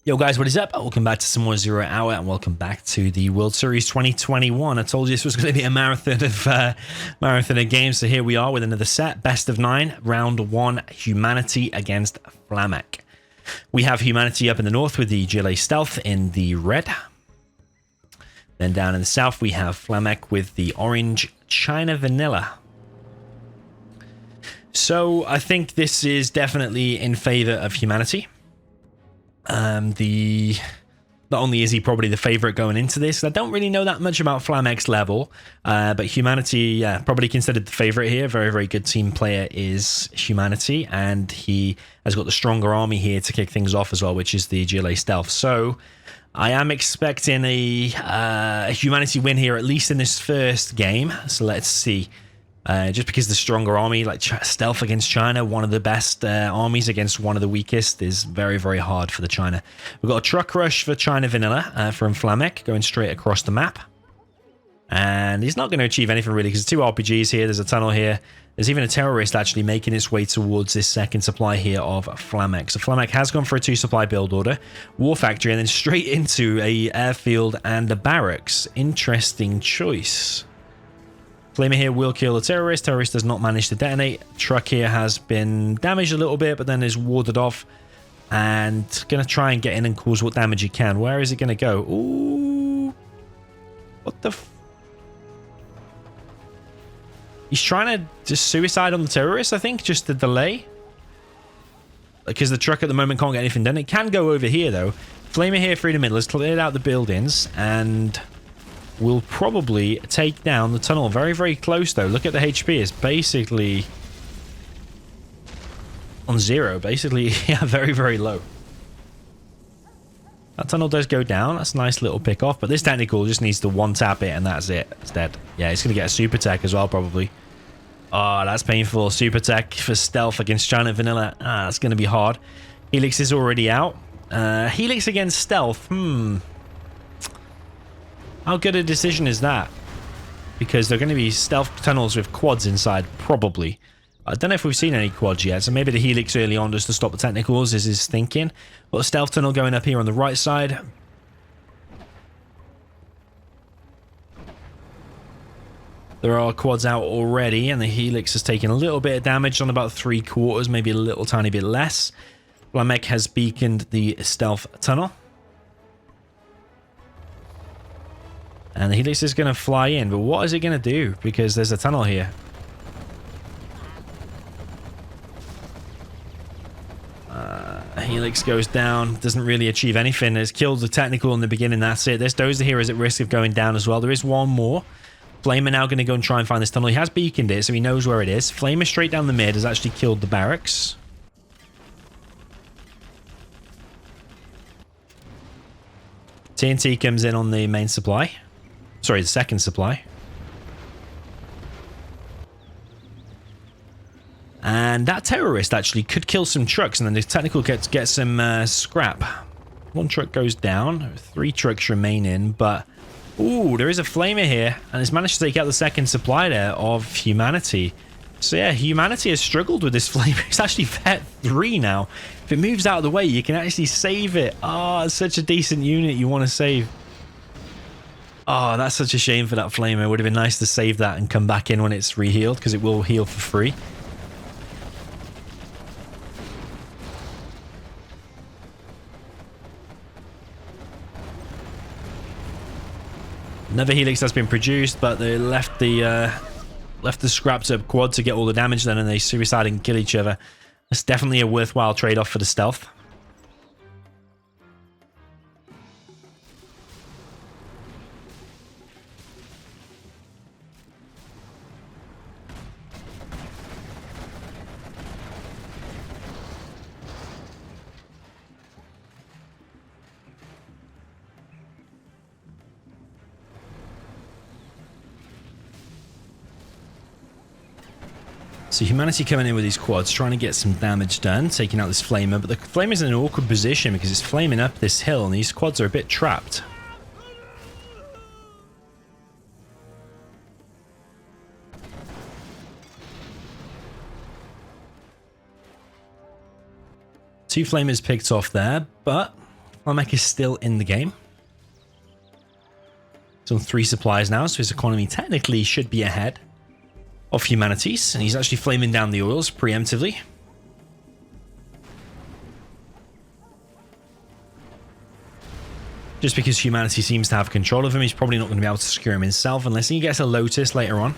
Yo guys, what is up? Welcome back to some more Zero Hour and welcome back to the World Series 2021. I told you this was going to be a marathon of games, so here we are with another set. Best of 9, round 1, Humanity against Flamek. We have Humanity up in the north with the GLA Stealth in the red. Then down in the south we have Flamek with the orange China Vanilla. So I think this is definitely in favor of Humanity. Not only is he probably the favorite going into this, I don't really know that much about Flamek's level, but Humanity, yeah, probably considered the favorite here. Very, very good team player is Humanity, and he has got the stronger army here to kick things off as well, which is the GLA Stealth. So I am expecting a Humanity win here, at least in this first game. So let's see. Just because the stronger army, like Stealth against China, one of the best armies against one of the weakest, is very, very hard for the China. We've got a truck rush for China Vanilla from Flamek going straight across the map. And he's not going to achieve anything really because there's two RPGs here. There's a tunnel here. There's even a terrorist actually making its way towards this second supply here of Flamek. So Flamek has gone for a 2-supply build order, war factory, and then straight into a airfield and a barracks. Interesting choice. Flamer here will kill the terrorist. Terrorist does not manage to detonate. Truck here has been damaged a little bit, but then is warded off. And going to try and get in and cause what damage he can. Where is it going to go? Ooh. What the He's trying to just suicide on the terrorist, I think, just to delay. Because the truck at the moment can't get anything done. It can go over here, though. Flamer here through the middle has cleared out the buildings and will probably take down the tunnel. Very, very close, though. Look at the HP. It's basically on 0. Basically, yeah, very, very low. That tunnel does go down. That's a nice little pick off. But this technical just needs to one-tap it, and that's it. It's dead. Yeah, it's going to get a super tech as well, probably. Oh, that's painful. Super tech for Stealth against China Vanilla. Ah, that's going to be hard. Helix is already out. Helix against Stealth. How good a decision is that? Because they're going to be stealth tunnels with quads inside, probably. I don't know if we've seen any quads yet, so maybe the Helix early on just to stop the technicals is his thinking. Got a stealth tunnel going up here on the right side. There are quads out already, and the Helix has taken a little bit of damage on about 3/4, maybe a little tiny bit less. Flamek has beaconed the stealth tunnel. And the Helix is going to fly in, but what is it going to do? Because there's a tunnel here. Helix goes down, doesn't really achieve anything. It's killed the technical in the beginning, that's it. This Dozer here is at risk of going down as well. There is one more. Flamer now going to go and try and find this tunnel. He has beaconed it, so he knows where it is. Flamer straight down the mid has actually killed the barracks. TNT comes in on the main supply. Sorry, the second supply. And that terrorist actually could kill some trucks, and then the technical gets some scrap. One truck goes down, 3 trucks remain in, but ooh, there is a Flamer here, and it's managed to take out the second supply there of Humanity. So yeah, Humanity has struggled with this Flamer. It's actually vet 3 now. If it moves out of the way, you can actually save it. Oh, it's such a decent unit you want to save. Oh, that's such a shame for that Flamer. It would have been nice to save that and come back in when it's re-healed, because it will heal for free. Another Helix has been produced, but they left the scraps up quad to get all the damage done, and they suicide and kill each other. It's definitely a worthwhile trade-off for the stealth. So Humanity coming in with these quads, trying to get some damage done, taking out this Flamer, but the Flamer's in an awkward position because it's flaming up this hill and these quads are a bit trapped. Two Flamers picked off there, but Flamek is still in the game. It's on 3 supplies now, so his economy technically should be ahead of humanity's, and he's actually flaming down the oils preemptively. Just because humanity seems to have control of him, he's probably not going to be able to secure him himself unless he gets a Lotus later on.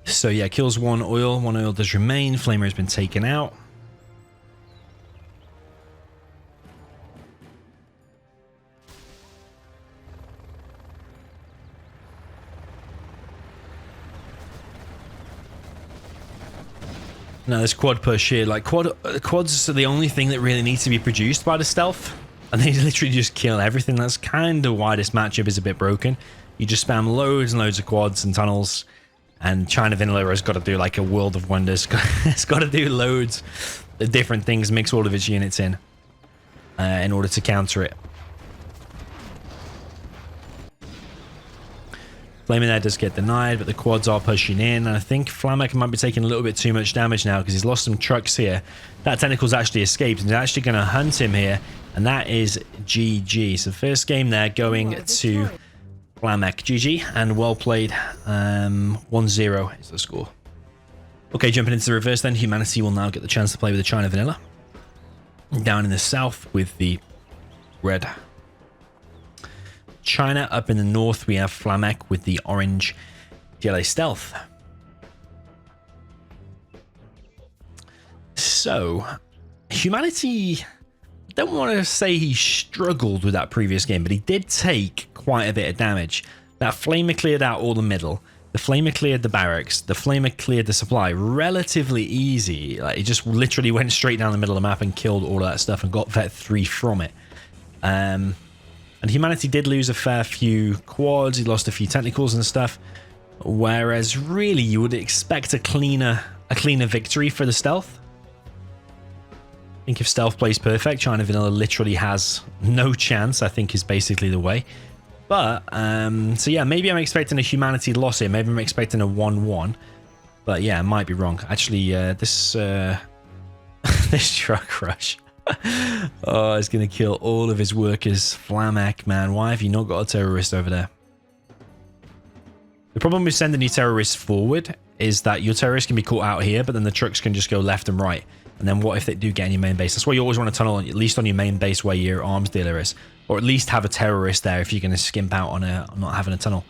So yeah, kills 1 oil. 1 oil does remain. Flamer has been taken out. Now this quad push here, like quads are the only thing that really needs to be produced by the stealth, and they literally just kill everything. That's kind of why this matchup is a bit broken. You just spam loads and loads of quads and tunnels, and China Vanilla has got to do like a world of wonders. It's got to do loads of different things, mix all of its units in order to counter it. Flaming there does get denied, but the quads are pushing in, and I think Flamek might be taking a little bit too much damage now because he's lost some trucks here. That tentacle's actually escaped, and he's actually going to hunt him here, and that is GG. So first game there going to Flamek. GG, and well played. 1-0 is the score. Okay, jumping into the reverse then, humanity will now get the chance to play with the China Vanilla. Down in the south with the red China. Up in the north, we have Flamek with the orange GLA Stealth. So, humanity, I don't want to say he struggled with that previous game, but he did take quite a bit of damage. That Flamer cleared out all the middle. The Flamer cleared the barracks. The Flamer cleared the supply. Relatively easy. Like, he just literally went straight down the middle of the map and killed all of that stuff and got Vet 3 from it. And humanity did lose a fair few quads. He lost a few technicals and stuff. Whereas really you would expect a cleaner victory for the stealth. I think if stealth plays perfect, China Vanilla literally has no chance, I think is basically the way. But, so yeah, maybe I'm expecting a humanity loss here. Maybe I'm expecting a 1-1. But yeah, I might be wrong. Actually, this truck rush. Oh, it's going to kill all of his workers. Flamek, man. Why have you not got a terrorist over there? The problem with sending your terrorists forward is that your terrorists can be caught out here, but then the trucks can just go left and right. And then what if they do get in your main base? That's why you always want to tunnel, at least on your main base where your arms dealer is. Or at least have a terrorist there if you're going to skimp out on not having a tunnel.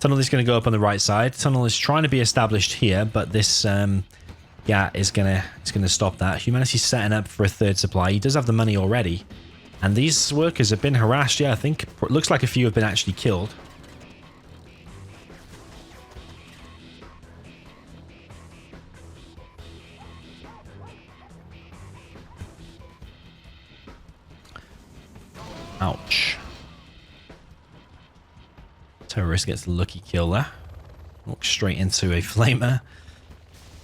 Tunnel is going to go up on the right side. Tunnel is trying to be established here, but this... yeah, it's gonna stop that. Humanity's setting up for a 3rd supply. He does have the money already. And these workers have been harassed. Yeah, I think it looks like a few have been actually killed. Ouch. Terrorist gets the lucky kill there. Walks straight into a flamer.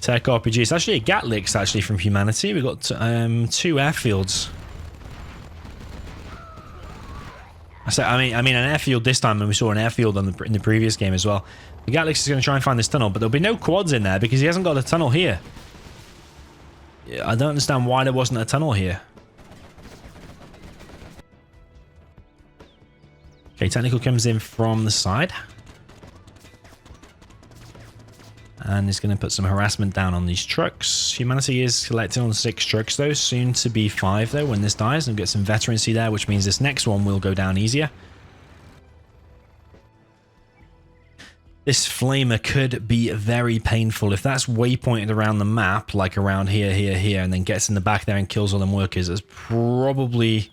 Tech RPG. It's actually a Gatlix actually from humanity. We've got 2 airfields. I mean an airfield this time, and we saw an airfield in the previous game as well. The Gatlix is going to try and find this tunnel, but there'll be no quads in there because he hasn't got a tunnel here. I don't understand why there wasn't a tunnel here. Okay, technical comes in from the side. And is going to put some harassment down on these trucks. Humanity is collecting on 6 trucks though. Soon to be 5 though when this dies. And get some veterancy there, which means this next one will go down easier. This flamer could be very painful. If that's waypointed around the map, like around here, here, and then gets in the back there and kills all them workers, it's probably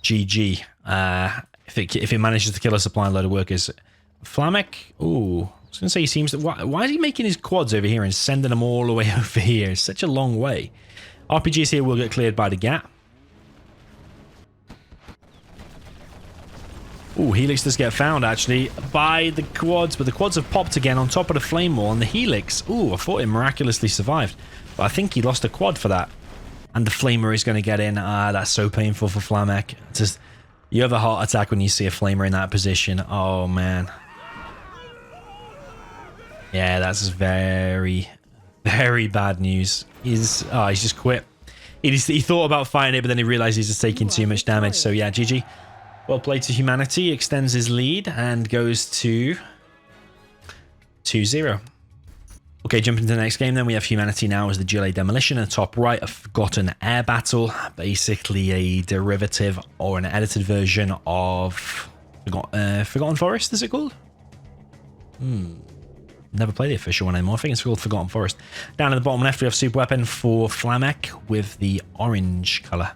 GG. If it manages to kill a supply load of workers. Flamek, ooh. I was going to say he seems to... Why is he making his quads over here and sending them all the way over here? It's such a long way. RPGs here will get cleared by the gap. Ooh, Helix does get found, actually, by the quads. But the quads have popped again on top of the flame wall. And the Helix... Ooh, I thought it miraculously survived. But I think he lost a quad for that. And the Flamer is going to get in. Ah, that's so painful for Flamek. It's just... You have a heart attack when you see a Flamer in that position. Oh, man. Yeah, that's very, Very bad news. He's just quit. He thought about fighting it, but then he realized he's just taking too much damage. So yeah, GG. Well played to Humanity. Extends his lead and goes to 2-0. Okay, jumping to the next game then. We have Humanity now as the GLA Demolition. And top right, a Forgotten Air Battle. Basically a derivative or an edited version of Forgotten Forest, is it called? Never played the official one anymore. I think it's called Forgotten Forest. Down at the bottom left, we have Super Weapon for Flamek with the orange color.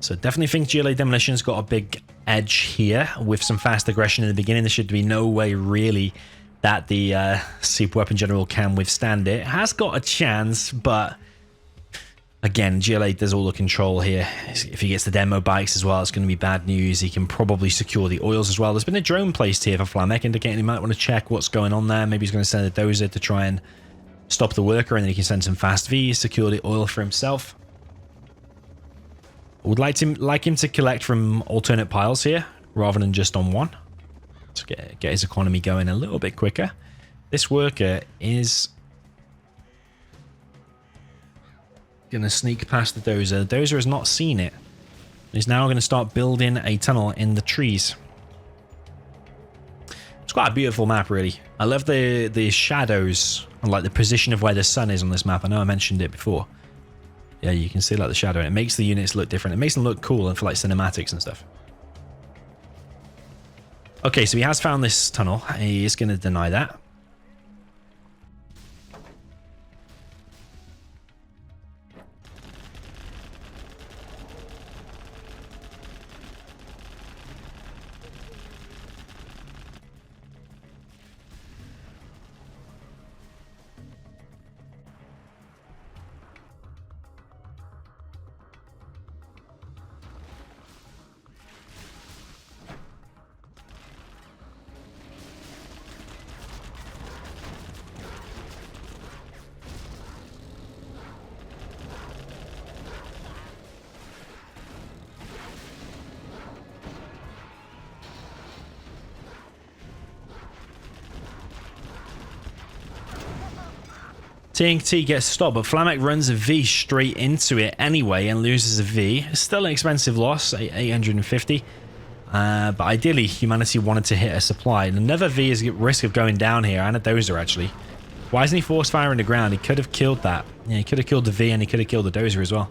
So definitely think GLA Demolition's got a big edge here with some fast aggression in the beginning. There should be no way really that the Super Weapon General can withstand it. It has got a chance, but again, GLA does all the control here. If he gets the demo bikes as well, it's going to be bad news. He can probably secure the oils as well. There's been a drone placed here for Flamek, indicating he might want to check what's going on there. Maybe he's going to send a dozer to try and stop the worker, and then he can send some fast Vs, secure the oil for himself. I would like him to collect from alternate piles here, rather than just on one. To get his economy going a little bit quicker. This worker is going to sneak past the dozer. The dozer has not seen it. He's now going to start building a tunnel in the trees. It's quite a beautiful map, really. I love the shadows and like the position of where the sun is on this map. I know I mentioned it before. Yeah, you can see like the shadow. And it makes the units look different. It makes them look cool and for like cinematics and stuff. Okay, so he has found this tunnel. He is going to deny that. TNT gets stopped, but Flamek runs a V straight into it anyway and loses a V. It's still an expensive loss, 850. But ideally, Humanity wanted to hit a supply. And another V is at risk of going down here, and a dozer actually. Why isn't he force firing the ground? He could have killed that. Yeah, he could have killed the V and he could have killed the dozer as well.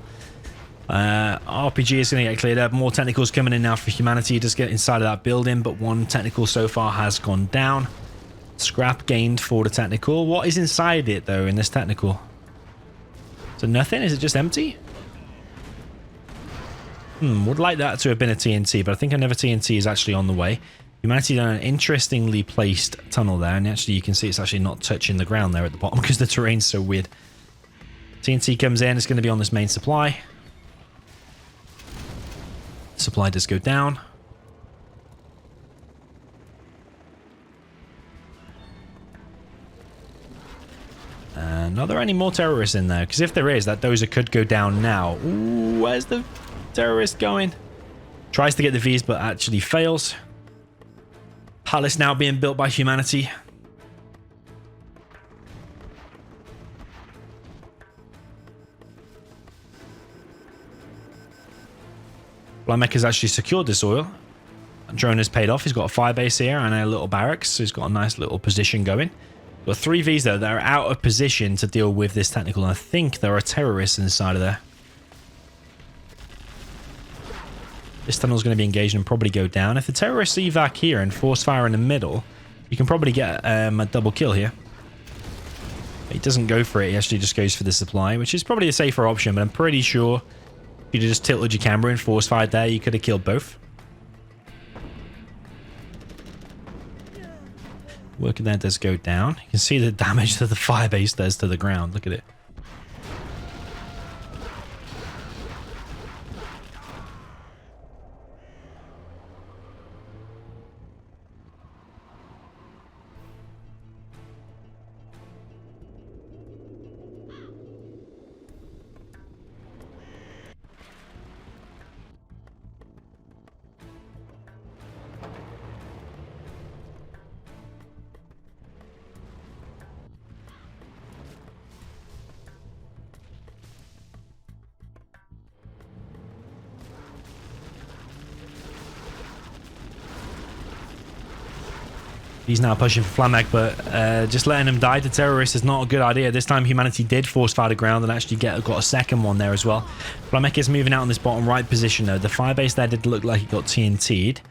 RPG is going to get cleared up. More technicals coming in now for Humanity. Just get inside of that building, but one technical so far has gone down. Scrap gained for the technical. What is inside it, though, in this technical? So nothing? Is it just empty? Would like that to have been a TNT, but I think another TNT is actually on the way. Humanity done an interestingly placed tunnel there, and actually you can see it's actually not touching the ground there at the bottom because the terrain's so weird. TNT comes in. It's going to be on this main supply. Supply does go down. Are there any more terrorists in there? Because if there is, that dozer could go down now. Ooh, where's the terrorist going? Tries to get the Vs, but actually fails. Palace now being built by Humanity. Flamek has actually secured this oil. Drone has paid off. He's got a fire base here and a little barracks. So he's got a nice little position going. Got 3 Vs though that are out of position to deal with this technical. And I think there are terrorists inside of there. This tunnel is going to be engaged and probably go down. If the terrorists evac here and force fire in the middle, you can probably get a double kill here. He doesn't go for it. He actually just goes for the supply, which is probably a safer option. But I'm pretty sure if you'd just tilted your camera and force fired there, you could have killed both. Working there does go down. You can see the damage that the firebase does to the ground. Look at it. He's now pushing for Flamek, but just letting him die to terrorists is not a good idea. This time Humanity did force fire to ground and actually got a second one there as well. Flamek is moving out in this bottom right position though. The firebase there did look like it got TNT'd.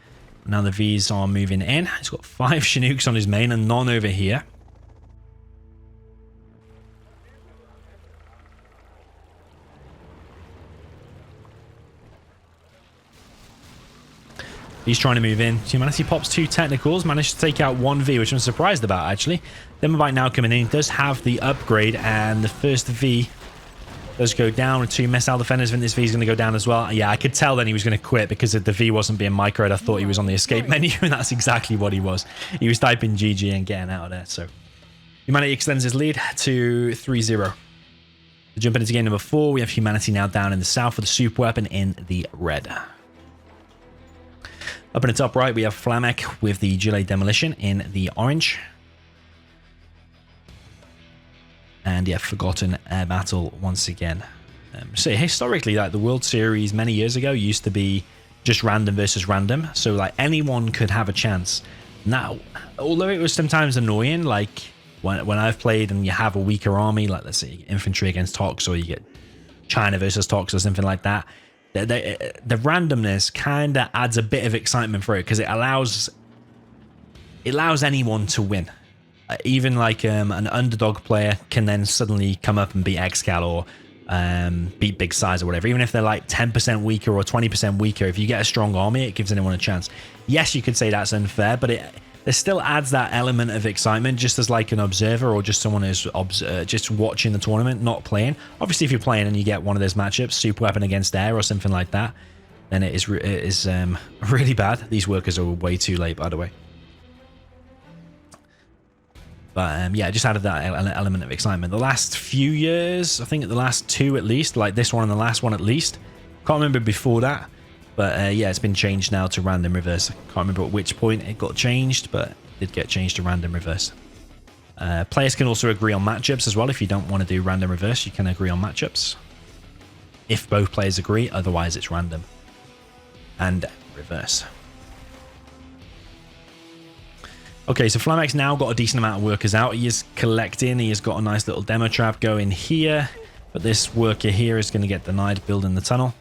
Now the Vs are moving in. He's got 5 Chinooks on his main and none over here. He's trying to move in. Humanity pops 2 technicals, managed to take out 1 V, which I'm surprised about, actually. Demobite now coming in. He does have the upgrade, and the first V does go down with 2 missile defenders. I think this V is going to go down as well. Yeah, I could tell then he was going to quit because the V wasn't being microed. I thought he was on the escape menu, and that's exactly what he was. He was typing GG and getting out of there. So Humanity extends his lead to 3-0. Jumping into game number 4, we have Humanity now down in the south with a super weapon in the red. Up in the top right, we have Flamek with the Gilet Demolition in the orange. And yeah, Forgotten Air Battle once again. So historically, like the World Series many years ago used to be just random versus random. So like anyone could have a chance. Now, although it was sometimes annoying, like when I've played and you have a weaker army, like let's say infantry against Tox, or you get China versus Tox or something like that. The randomness kind of adds a bit of excitement for it because it allows anyone to win. Even like an underdog player can then suddenly come up and beat Excal or beat Big Size or whatever. Even if they're like 10% weaker or 20% weaker, if you get a strong army, it gives anyone a chance. Yes, you could say that's unfair, but it still adds that element of excitement just as like an observer or just someone who's just watching the tournament, not playing. Obviously, if you're playing and you get one of those matchups, super weapon against air or something like that, then it is really bad. These workers are way too late, by the way. But yeah, just added that element of excitement. The last few years, I think the last 2 at least, like this one and the last one at least. Can't remember before that. But yeah, it's been changed now to random reverse. Can't remember at which point it got changed, but it did get changed to random reverse. Players can also agree on matchups as well. If you don't want to do random reverse, you can agree on matchups. If both players agree, otherwise it's random and reverse. Okay, so Flamek's now got a decent amount of workers out. He is collecting. He has got a nice little demo trap going here. But this worker here is going to get denied building the tunnel.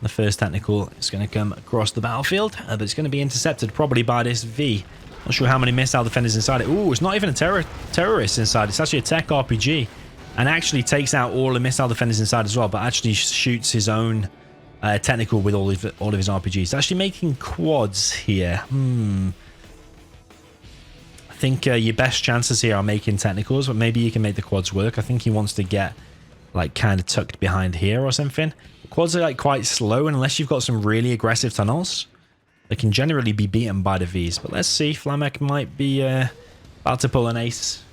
The first technical is going to come across the battlefield, but it's going to be intercepted probably by this V. Not sure how many missile defenders inside it. Ooh, it's not even a terrorist inside. It's actually a tech RPG. And actually takes out all the missile defenders inside as well, but actually shoots his own technical with all of his RPGs. It's actually making quads here. I think your best chances here are making technicals, but maybe you can make the quads work. I think he wants to get like kind of tucked behind here or something. The quads are like quite slow, and unless you've got some really aggressive tunnels, they can generally be beaten by the Vs. But let's see, Flamek might be about to pull an ace.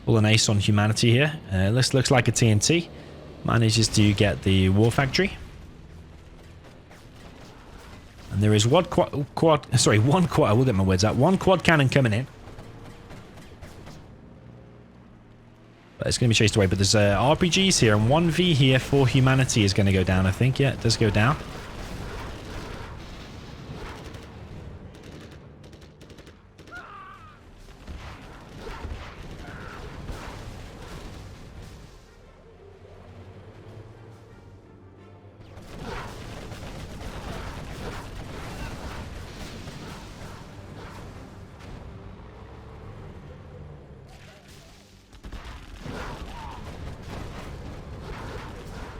Pull an ace on Humanity here. This looks like a TNT. Manages to get the War Factory. And there is one quad, I will get my words out. One quad cannon coming in. But it's going to be chased away. But there's RPGs here, and 1V here for Humanity is going to go down, I think. Yeah, it does go down.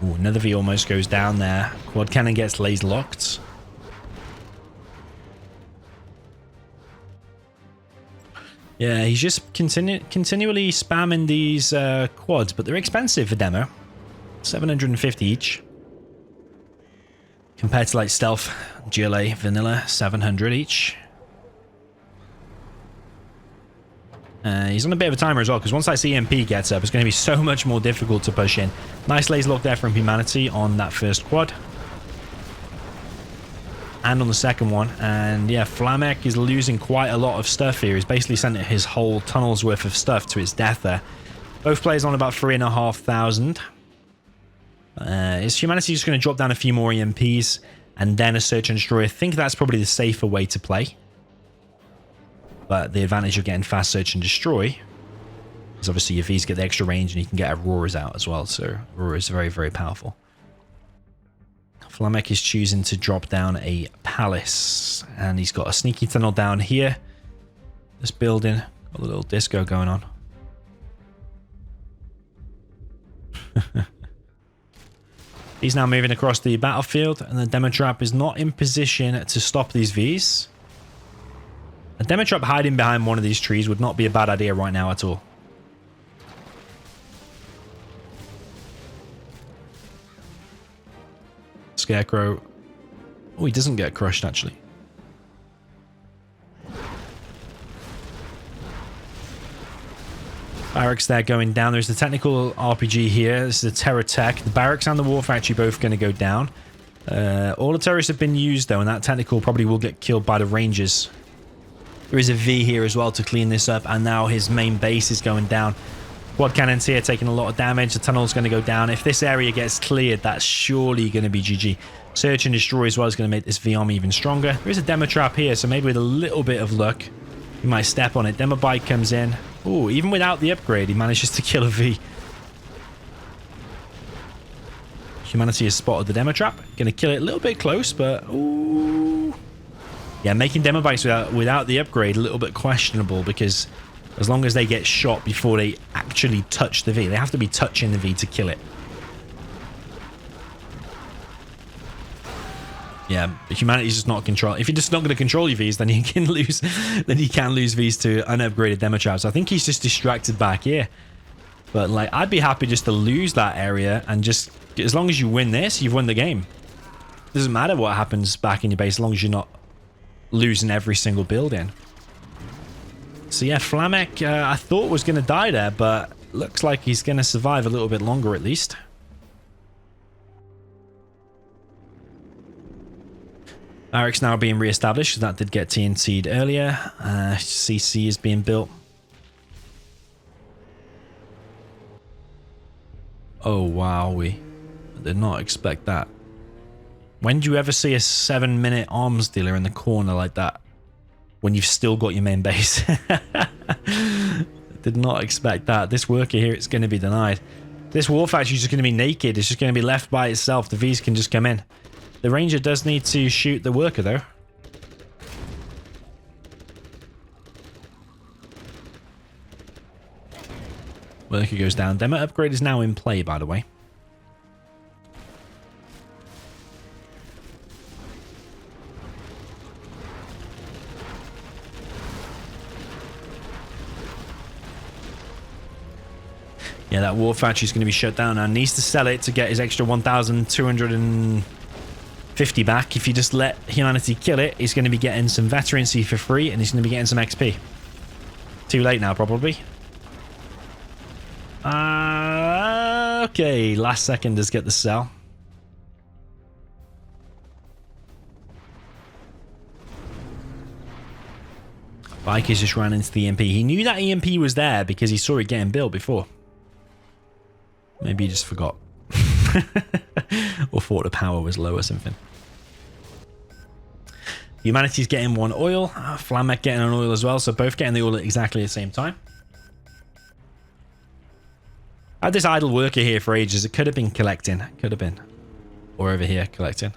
Ooh, another V almost goes down there. Quad cannon gets laser locked. Yeah, he's just continually spamming these quads, but they're expensive for demo. 750 each. Compared to like Stealth, GLA, Vanilla, 700 each. He's on a bit of a timer as well, because once that CMP gets up, it's going to be so much more difficult to push in. Nice laser lock there from Humanity on that first quad. And on the second one. And yeah, Flamek is losing quite a lot of stuff here. He's basically sent his whole tunnel's worth of stuff to its death there. Both players on about 3,500. Is Humanity just going to drop down a few more EMPs and then a search and destroy? I think that's probably the safer way to play. But the advantage of getting fast search and destroy is obviously your Vs get the extra range and you can get Auroras out as well. So Aurora is very, very powerful. Flamek is choosing to drop down a palace, and he's got a sneaky tunnel down here. This building, got a little disco going on. He's now moving across the battlefield, and the DoMiNaToR is not in position to stop these Vs. A DoMiNaToR hiding behind one of these trees would not be a bad idea right now at all. Scarecrow. Oh, he doesn't get crushed, actually. Barracks there going down. There's the technical RPG here. This is the Terror Tech. The barracks and the War Factory both going to go down. All the terrorists have been used, though, and that technical probably will get killed by the Rangers. There is a V here as well to clean this up, and now his main base is going down. Quad cannons here taking a lot of damage. The tunnel's going to go down. If this area gets cleared, that's surely going to be GG. Search and destroy as well is going to make this V army even stronger. There is a DoMiNaToR here, so maybe with a little bit of luck, he might step on it. DoMiNaToR comes in. Oh, even without the upgrade, he manages to kill a V. Humanity has spotted the DoMiNaToR. Going to kill it a little bit close, but ooh. Yeah, making DoMiNaToR without the upgrade a little bit questionable, because as long as they get shot before they actually touch the V, they have to be touching the V to kill it. Yeah, but humanity's just not control. If you're just not going to control your Vs, then you can lose. Then you can lose Vs to unupgraded DoMiNaToR. So I think he's just distracted back here. But like, I'd be happy just to lose that area and just, as long as you win this, you've won the game. It doesn't matter what happens back in your base, as long as you're not losing every single building. So yeah, Flamek, I thought was going to die there, but looks like he's going to survive a little bit longer at least. Barracks now being re-established, that did get TNT'd earlier. CC is being built. Oh wow, we did not expect that. When do you ever see a 7-minute arms dealer in the corner like that? When you've still got your main base. Did not expect that. This worker here is going to be denied. This war factory is just going to be naked. It's just going to be left by itself. The Vs can just come in. The ranger does need to shoot the worker though. Worker goes down. Demo upgrade is now in play, by the way. Yeah, that war factory is going to be shut down and needs to sell it to get his extra 1,250 back. If you just let humanity kill it, he's going to be getting some veterancy for free and he's going to be getting some XP. Too late now, probably. Okay, last second does get the sell. Bike has just ran into the EMP. He knew that EMP was there because he saw it getting built before. Maybe he just forgot. Or thought the power was low or something. Humanity's getting one oil. Flamek getting an oil as well. So both getting the oil at exactly the same time. I had this idle worker here for ages. It could have been collecting. Could have been. Or over here collecting.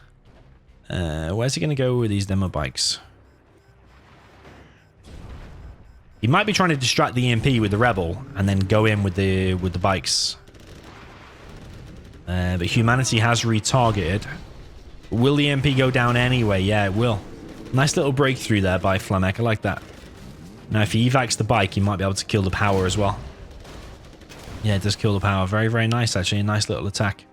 Where's he going to go with these demo bikes? He might be trying to distract the EMP with the rebel and then go in with the bikes. But humanity has retargeted. Will the EMP go down anyway? Yeah, it will. Nice little breakthrough there by Flamek. I like that. Now, if he evacs the bike, he might be able to kill the power as well. Yeah, it does kill the power. Very, very nice, actually. A nice little attack.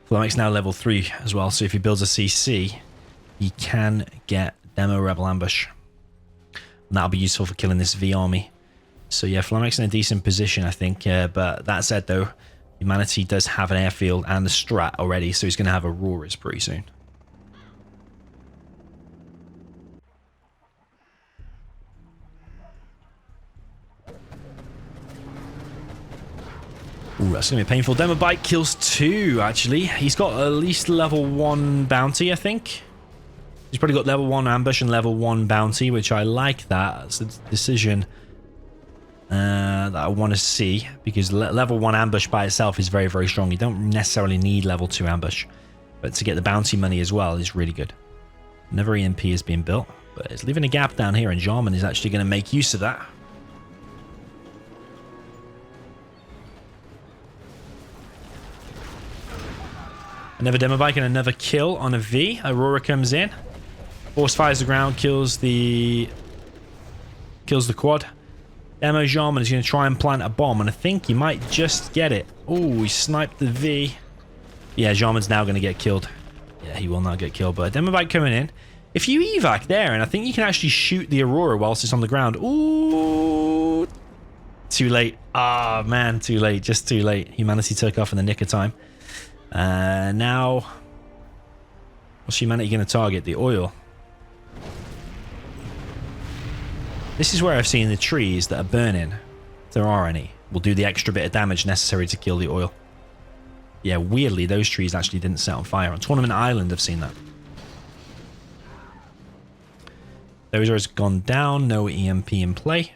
Flamek's now level 3 as well, so if he builds a CC, he can get Demo Rebel Ambush. And that'll be useful for killing this V army. So yeah, Flamek's in a decent position, I think. But that said, though, humanity does have an airfield and the strat already, so he's going to have Auroras pretty soon. Ooh, that's going to be painful. Demo Bike kills 2, actually. He's got at least level 1 bounty, I think. He's probably got level 1 ambush and level 1 bounty, which I like that. That's a decision that I want to see, because level 1 ambush by itself is very, very strong. You don't necessarily need level 2 ambush, but to get the bounty money as well is really good. Another EMP is being built, but it's leaving a gap down here, and Jarman is actually going to make use of that. Another demo bike and another kill on a V. Aurora comes in, force fires the ground, kills the quad. Demo Jarman is going to try and plant a bomb, and I think he might just get it. Oh, he sniped the V. Yeah, Jarman's now going to get killed. Yeah, he will not get killed, but a demo bike coming in. If you evac there, and I think you can actually shoot the Aurora whilst it's on the ground. Ooh, too late. Ah, man, too late. Just too late. Humanity took off in the nick of time. Now, what's Humanity going to target? The oil. This is where I've seen the trees that are burning, if there are any, will do the extra bit of damage necessary to kill the oil. Yeah, weirdly, those trees actually didn't set on fire. On Tournament Island, I've seen that. Those has gone down. No EMP in play.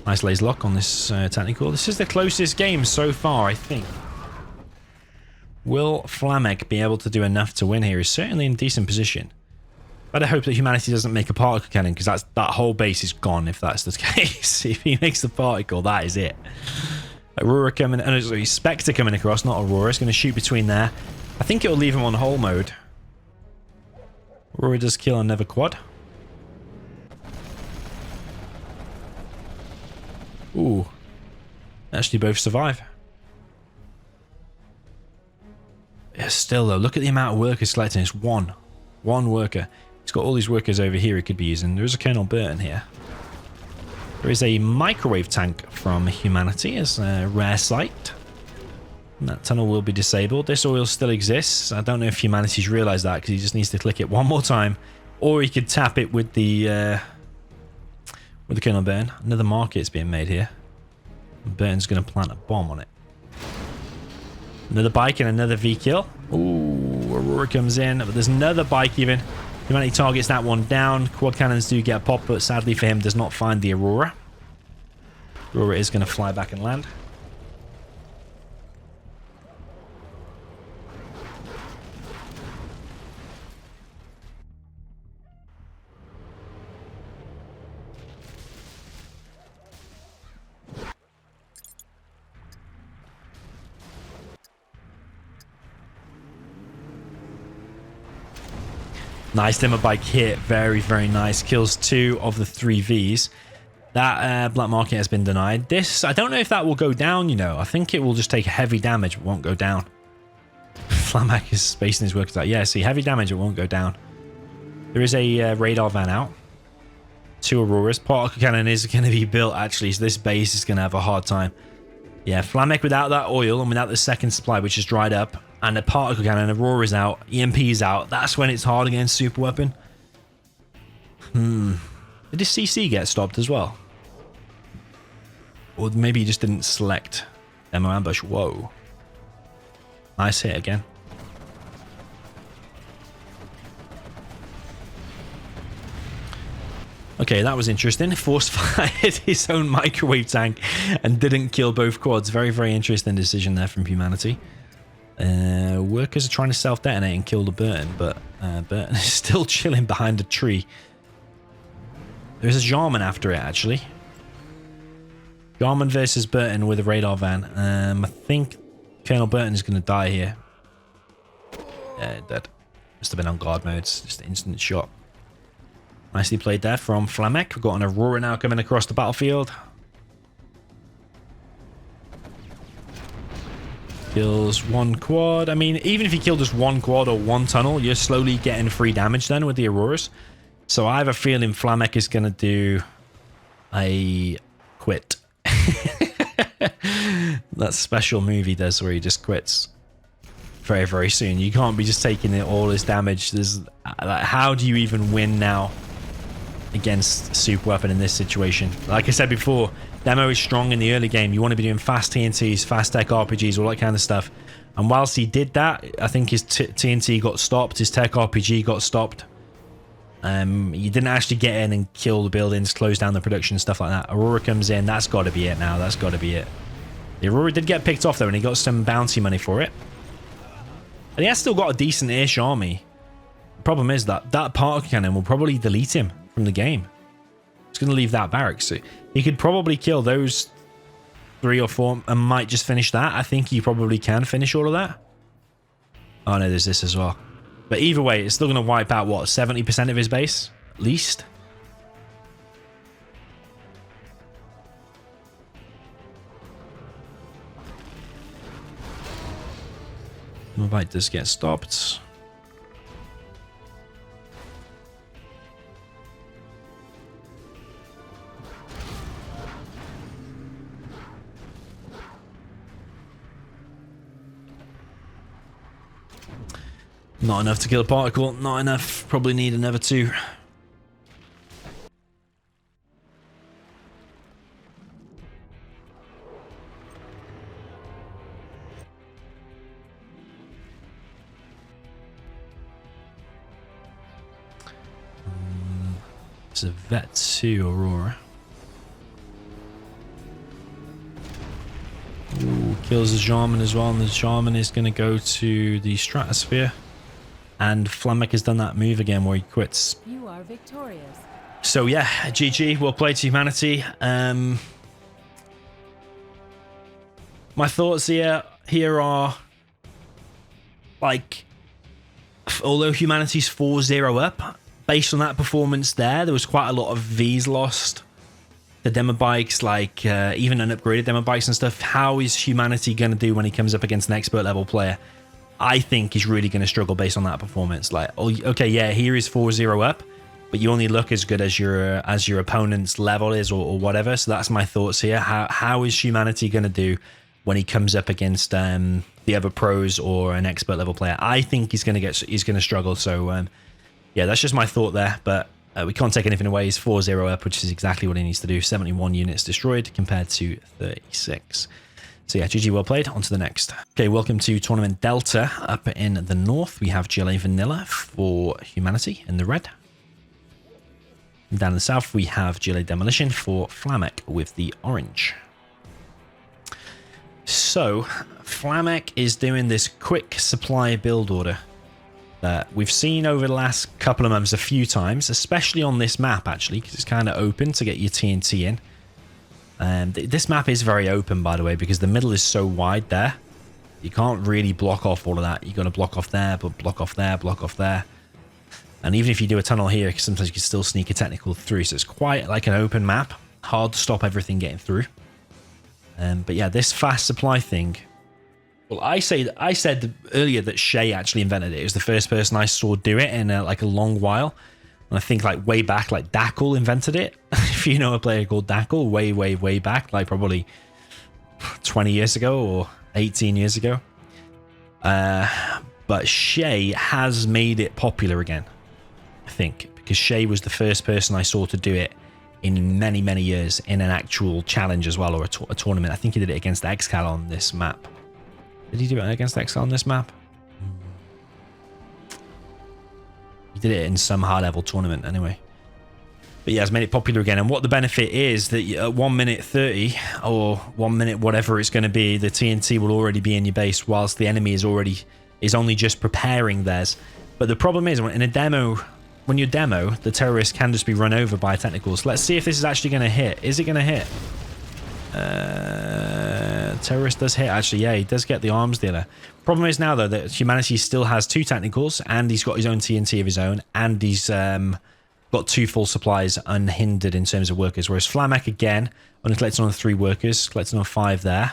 Nice laser lock on this technical. This is the closest game so far, I think. Will Flamek be able to do enough to win here? He's certainly in decent position. Better hope that Humanity doesn't make a particle cannon, because that whole base is gone if that's the case. If he makes the particle, that is it. Aurora coming, and sorry, Spectre coming across, not Aurora. It's going to shoot between there. I think it'll leave him on hull mode. Aurora does kill another quad. Ooh. Actually both survive. Yeah, still though, look at the amount of workers collecting. It's one worker. He's got all these workers over here he could be using. There is a Colonel Burton here. There is a microwave tank from Humanity as a rare sight. And that tunnel will be disabled. This oil still exists. I don't know if Humanity's realised that, because he just needs to click it one more time. Or he could tap it with the Colonel Burton. Another market's being made here. Burton's going to plant a bomb on it. Another bike and another V kill. Ooh, Aurora comes in, but there's another bike even. Humanity targets that one down. Quad cannons do get popped, but sadly for him does not find the Aurora. Aurora is going to fly back and land. Nice demo bike hit. Very, very nice. Kills 2 of the 3 Vs. That black market has been denied. This, I don't know if that will go down, you know. I think it will just take heavy damage, but won't go down. Flamek is spacing his workers out. Yeah, see, heavy damage, it won't go down. There is a radar van out. 2 Auroras. Particle cannon is going to be built, actually, so this base is going to have a hard time. Yeah, Flamek without that oil and without the second supply, which is dried up, and the particle cannon, Aurora's out, EMP's out. That's when it's hard against super weapon. Did his CC get stopped as well? Or maybe he just didn't select demo ambush. Whoa. Nice hit again. Okay, that was interesting. Force fired his own microwave tank and didn't kill both quads. Very, very interesting decision there from Humanity. Workers are trying to self-detonate and kill the Burton, but Burton is still chilling behind a tree. There's a Jarman after it, actually. Jarman versus Burton with a radar van. I think Colonel Burton is going to die here. Yeah, dead. Must have been on guard mode. It's just an instant shot. Nicely played there from Flamek. We've got an Aurora now coming across the battlefield. Kills 1 quad. I mean, even if you kill just 1 quad or 1 tunnel, you're slowly getting free damage then with the Auroras. So I have a feeling Flamek is going to do a quit. That special move he does where he just quits very, very soon. You can't be just taking all this damage. There's like, how do you even win now against super weapon in this situation? Like I said before, Demo is strong in the early game. You want to be doing fast TNTs, fast tech RPGs, all that kind of stuff. And whilst he did that, I think his TNT got stopped, his tech RPG got stopped. You didn't actually get in and kill the buildings, close down the production, stuff like that. Aurora comes in. That's got to be it now. That's got to be it. The Aurora did get picked off, though, and he got some bounty money for it. And he has still got a decent-ish army. The problem is that that particle cannon will probably delete him from the game. It's going to leave that barracks. So he could probably kill those 3 or 4 and might just finish that. I think he probably can finish all of that. Oh, no, there's this as well. But either way, it's still going to wipe out, what, 70% of his base? At least? Mobite does get stopped. Not enough to kill a particle. Not enough. Probably need another 2. It's a Vet 2 Aurora. Ooh, kills the Shaman as well, and the Shaman is going to go to the Stratosphere. And Flamek has done that move again where he quits. You are victorious. So yeah, GG, well played to humanity. My thoughts here are, like, although humanity's 4-0 up, based on that performance there was quite a lot of Vs lost. The demo bikes, like even unupgraded demo bikes and stuff. How is humanity going to do when he comes up against an expert level player? I think he's really going to struggle based on that performance. Like, oh, okay, yeah, here is 4-0 up, but you only look as good as your opponent's level is, or whatever. So that's my thoughts here. How is humanity going to do when he comes up against the other pros or an expert level player? I think he's going to struggle. So yeah, that's just my thought there. But we can't take anything away. He's 4-0 up, which is exactly what he needs to do. 71 units destroyed compared to 36. So yeah, GG, well played. On to the next. Okay, welcome to Tournament Delta. Up in the north, we have GLA Vanilla for humanity in the red. And down in the south, we have GLA Demolition for Flamek with the orange. So, Flamek is doing this quick supply build order that we've seen over the last couple of months a few times, especially on this map, actually, because it's kind of open to get your TNT in. This map is very open, by the way, because the middle is so wide there. You can't really block off all of that. You're going to block off there, but block off there, block off there. And even if you do a tunnel here, sometimes you can still sneak a technical through. So it's quite like an open map. Hard to stop everything getting through. But yeah, this fast supply thing. Well, I said earlier that Shay actually invented it. It was the first person I saw do it in like a long while. And I think like way back, like Dackle invented it. If you know a player called Dackle, way back, like probably 20 years ago or 18 years ago. But Shay has made it popular again, I think, because Shay was the first person I saw to do it in many years in an actual challenge as well, or a tournament. I think he did it against Excal on this map. Did he do it against Excal on this map? He did it in some high-level tournament anyway. But yeah, it's made it popular again. And what the benefit is that at 1 minute 30 or 1 minute whatever it's going to be, the TNT will already be in your base whilst the enemy is only just preparing theirs. But the problem is when you demo, the terrorist can just be run over by technicals. Let's see if this is actually going to hit. Is it going to hit? Terrorist does hit, actually. Yeah, he does get the arms dealer. Problem is now, though, that humanity still has 2 technicals, and he's got his own TNT of his own, and he's got 2 full supplies unhindered in terms of workers. Whereas Flamek, again, only collecting on 3 workers, collecting on 5 there.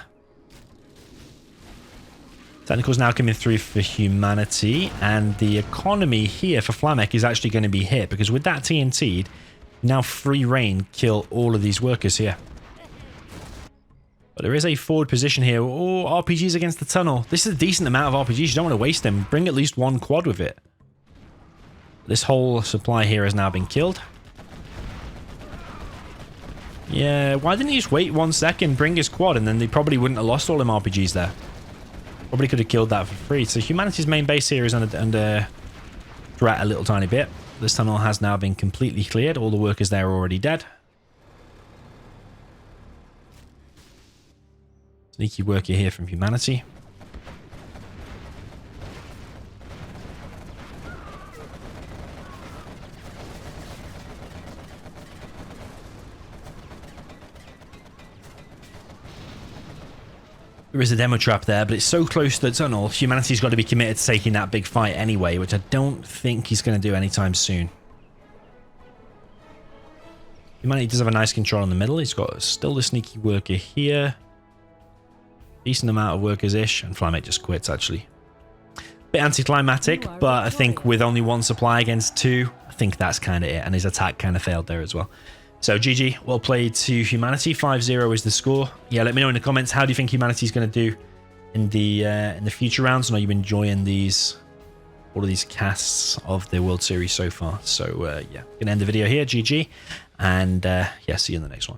Technicals now coming through for humanity, and the economy here for Flamek is actually going to be hit, because with that TNT, now free reign kill all of these workers here. But there is a forward position here. Oh, RPGs against the tunnel. This is a decent amount of RPGs. You don't want to waste them. Bring at least 1 quad with it. This whole supply here has now been killed. Yeah, why didn't he just wait 1 second, bring his quad, and then they probably wouldn't have lost all them RPGs there. Probably could have killed that for free. So Humanity's main base here is under threat a little tiny bit. This tunnel has now been completely cleared. All the workers there are already dead. Sneaky worker here from Humanity. There is a demo trap there, but it's so close to the tunnel. Humanity's got to be committed to taking that big fight anyway, which I don't think he's going to do anytime soon. Humanity does have a nice control in the middle. He's got still the sneaky worker here. Decent amount of workers-ish, and Flamek just quits, actually. Bit anticlimactic, but I think with only 1 supply against 2, I think that's kind of it, and his attack kind of failed there as well. So GG, well played to Humanity. 5-0 is the score. Yeah, let me know in the comments, how do you think Humanity's going to do in the future rounds? And are you enjoying all of these casts of the World Series so far? So yeah, gonna end the video here. GG, and yeah, see you in the next one.